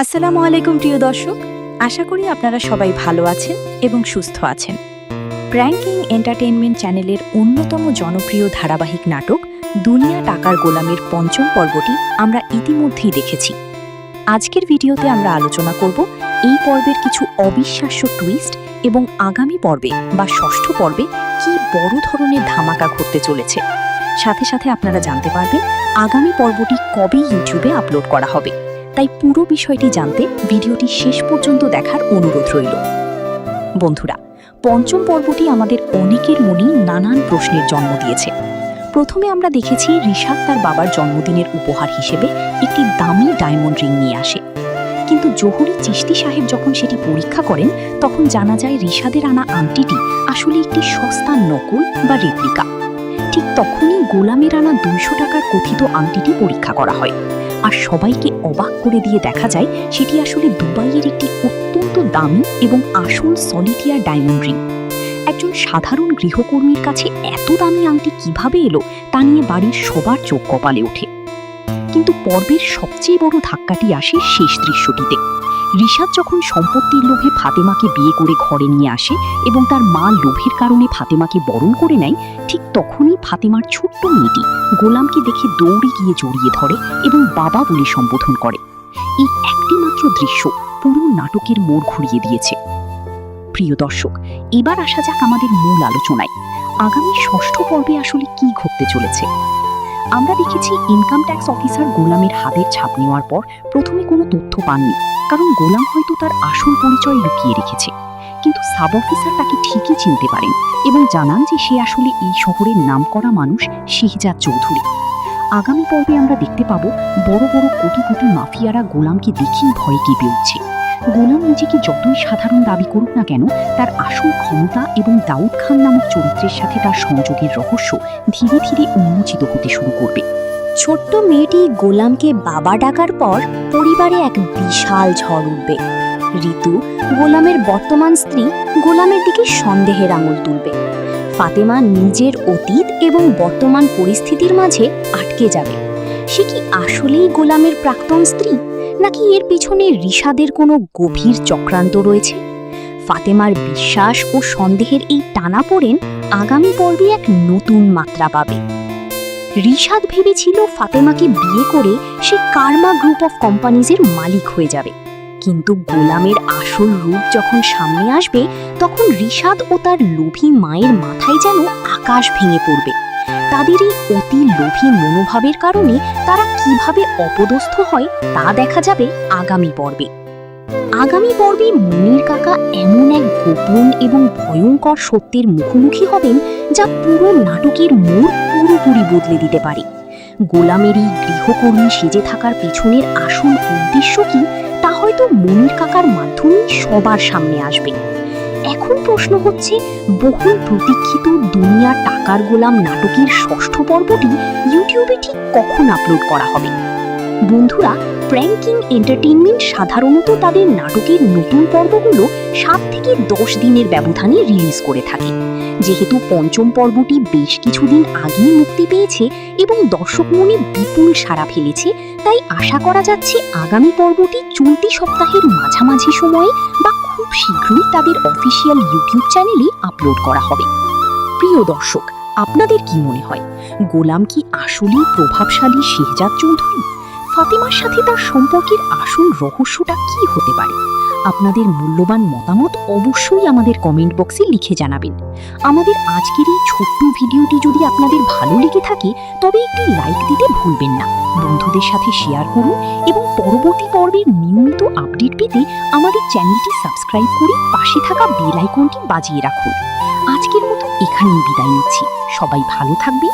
আসসালামু আলাইকুম প্রিয় দর্শক, আশা করি আপনারা সবাই ভালো আছেন এবং সুস্থ আছেন। প্র্যাঙ্কিং এন্টারটেইনমেন্ট চ্যানেলের অন্যতম জনপ্রিয় ধারাবাহিক নাটক দুনিয়া টাকার গোলামের পঞ্চম পর্বটি আমরা ইতিমধ্যেই দেখেছি। আজকের ভিডিওতে আমরা আলোচনা করব এই পর্বের কিছু অবিশ্বাস্য টুইস্ট এবং আগামী পর্বে বা ষষ্ঠ পর্বে কি বড় ধরনের ধামাকা ঘটতে চলেছে। সাথে সাথে আপনারা জানতে পারবেন আগামী পর্বটি কবে ইউটিউবে আপলোড করা হবে। তাই পুরো বিষয়টি জানতে ভিডিওটি শেষ পর্যন্ত দেখার অনুরোধ রইল। বন্ধুরা, পঞ্চম পর্বটি আমাদের অনেকের মনেই নানান প্রশ্নের জন্ম দিয়েছে। প্রথমে আমরা দেখেছি রিশাদ তার বাবার জন্মদিনের উপহার হিসেবে একটি দামি ডায়মন্ড রিং নিয়ে আসে, কিন্তু জহুরি চিশতি সাহেব যখন সেটি পরীক্ষা করেন তখন জানা যায় রিশাদের আনা আংটিটি আসলে একটি সস্তা নকল বা রেপ্লিকা। ঠিক তখনই গোলামের আনা 200 টাকার কথিত আংটিটি পরীক্ষা করা হয়, আর সবাইকে অবাক করে দিয়ে দেখা যায় সেটি আসলে দুবাইয়ের একটি অত্যন্ত দামি এবং আসল সলিটিয়ার ডায়মন্ড রিং। একজন সাধারণ গৃহকর্মীর কাছে এত দামি আংটি কিভাবে এলো তা নিয়ে বাড়ির সবার চোখ কপালে ওঠে। কিন্তু পর্বের সবচেয়ে বড় ধাক্কাটি আসে শেষ দৃশ্যটিতে। রিশাদ যখন সম্পত্তির লোভে ফাতেমাকে বিয়ে করে ঘরে নিয়ে আসে এবং তার মা লোভের কারণে ফাতেমাকে বরণ করে নেয়, ঠিক তখনই ফাতেমার ছোট্ট মেয়েটি গোলামকে দেখে দৌড়ে গিয়ে জড়িয়ে ধরে এবং বাবা বলে সম্বোধন করে। এই একটি মাত্র দৃশ্য পুরো নাটকের মোড় ঘুরিয়ে দিয়েছে। প্রিয় দর্শক, এবার আসা যাক আমাদের মূল আলোচনায়। আগামী ষষ্ঠ পর্বে আসলে কি ঘটতে চলেছে। আমরা দেখেছি ইনকাম ট্যাক্স অফিসার গোলামের হাতের ছাপ নেওয়ার পর প্রথমে কোনো তথ্য পাননি, কারণ গোলাম হয়তো তার আসল পরিচয় লুকিয়ে রেখেছে। কিন্তু সাব অফিসার তাকে ঠিকই চিনতে পারেন এবং জানান যে সে আসলে এই শহরের নামকরা মানুষ শেহজাদ চৌধুরী। আগামী পর্বে আমরা দেখতে পাবো বড় বড় কোটি কোটি মাফিয়ারা গোলামকে দেখেই ভয়ে কেঁপে উঠছে। গোলাম নিজেকে যতই সাধারণ দাবি করুক না কেন, তার আসল ক্ষমতা এবং দাউদ খান নামক চরিত্রের সাথে তার সংযোগের রহস্য ধীরে ধীরে উন্মোচিত হতে শুরু করবে। ছোট্ট মেয়েটি গোলামকে বাবা ডাকার পর পরিবারে এক বিশাল ঝড় উঠবে। ঋতু, গোলামের বর্তমান স্ত্রী, গোলামের দিকে সন্দেহের আঙুল তুলবে। ফাতেমা নিজের অতীত এবং বর্তমান পরিস্থিতির মাঝে আটকে যাবে। সে কি আসলেই গোলামের প্রাক্তন স্ত্রী, নাকি এর পিছনে রিশাদের কোনো গভীর চক্রান্ত রয়েছে? ফাতেমার বিশ্বাস ও সন্দেহের এই টানাপোড়েন আগামী পর্বে এক নতুন মাত্রা পাবে। রিশাদ ভেবেছিল ফাতেমাকে বিয়ে করে সে কার্মা গ্রুপ অফ কোম্পানিজের মালিক হয়ে যাবে, কিন্তু গোলামের আসল রূপ যখন সামনে আসবে তখন রিশাদ ও তার লোভী মায়ের মাথায় যেন আকাশ ভেঙে পড়বে। তাদের এই অতি লোভী মনোভাবের কারণে তারা কিভাবে অপদস্থ হয় তা দেখা যাবে আগামী পর্বে। আগামী পর্বে মুনির কাকা এমন এক গোপন এবং ভয়ঙ্কর সত্যের মুখোমুখি হবেন যা পুরো নাটকের মোড় পুরোপুরি বদলে দিতে পারে। গোলামের এই গৃহকর্মী সেজে থাকার পেছনের আসল উদ্দেশ্য কি তা হয়তো মুনির কাকার মাধ্যমেই সবার সামনে আসবে। এখন প্রশ্ন হচ্ছে, বহুল প্রতীক্ষিত দুনিয়া টাকার গোলাম নাটকের ষষ্ঠ পর্বটি ইউটিউবে ঠিক কখন আপলোড করা হবে? বন্ধুরা, প্র্যাঙ্কিং এন্টারটেইনমেন্ট সাধারণত তাদের নাটকের নতুন পর্বগুলো 7 থেকে 10 দিনের ব্যবধানে রিলিজ করে থাকে। যেহেতু পঞ্চম পর্বটি বেশ কিছুদিন আগেই মুক্তি পেয়েছে এবং দর্শক মনে বিপুল সাড়া ফেলেছে, তাই আশা করা যাচ্ছে আগামী পর্বটি চলতি সপ্তাহের মাঝামাঝি সময়ে বা খুব শীঘ্রই তাদের অফিসিয়াল ইউটিউব চ্যানেলে আপলোড করা হবে। প্রিয় দর্শক, আপনাদের কি মনে হয়, গোলাম কি আসলেই প্রভাবশালী শেহজাদ চৌধুরী? ফাতেমার সাথে তার সম্পর্কের আসল রহস্যটা কি হতে পারে? আপনাদের মূল্যবান মতামত অবশ্যই আমাদের কমেন্ট বক্সে লিখে জানাবেন। আমাদের আজকের এই ছোট্ট ভিডিওটি যদি আপনাদের ভালো লেগে থাকে তবে একটি লাইক দিতে ভুলবেন না। বন্ধুদের সাথে শেয়ার করুন এবং পরবর্তী পর্বের নিয়মিত আপডেট পেতে আমাদের চ্যানেলটি সাবস্ক্রাইব করে পাশে থাকা বেল আইকনটি বাজিয়ে রাখুন। আজকের মতো এখানেই বিদায় নিচ্ছি। সবাই ভালো থাকবে।